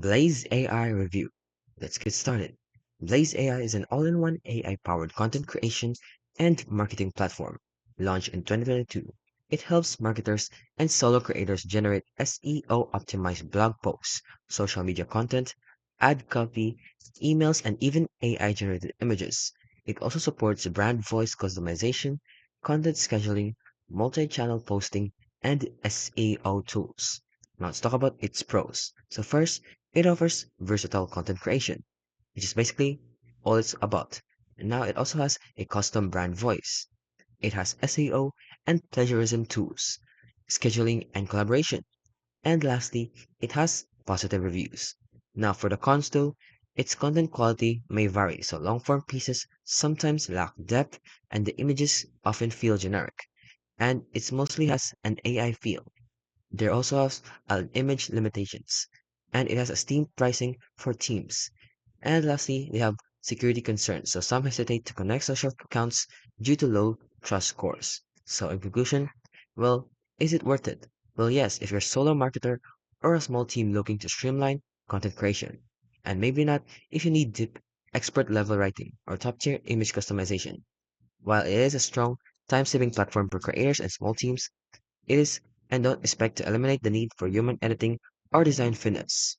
Blaze AI Review. Let's get started. Blaze AI is an all-in-one AI-powered content creation and marketing platform. Launched in 2022, it helps marketers and solo creators generate SEO-optimized blog posts, social media content, ad copy, emails, and even AI-generated images. It also supports brand voice customization, content scheduling, multi-channel posting, and SEO tools. Now let's talk about its pros. So first, it offers versatile content creation, which is basically all it's about. And now it also has a custom brand voice. It has SEO and plagiarism tools, scheduling and collaboration. And lastly, it has positive reviews. Now for the cons though, its content quality may vary, so long form pieces sometimes lack depth and the images often feel generic. And it mostly has an AI feel. There also has image limitations, and it has a steam pricing for teams. And lastly, they have security concerns, so some hesitate to connect social accounts due to low trust scores. So in conclusion, well, is it worth it? Well, yes, if you're a solo marketer or a small team looking to streamline content creation. And maybe not if you need deep expert level writing or top tier image customization. While it is a strong time-saving platform for creators and small teams, it is and don't expect to eliminate the need for human editing or design finesse.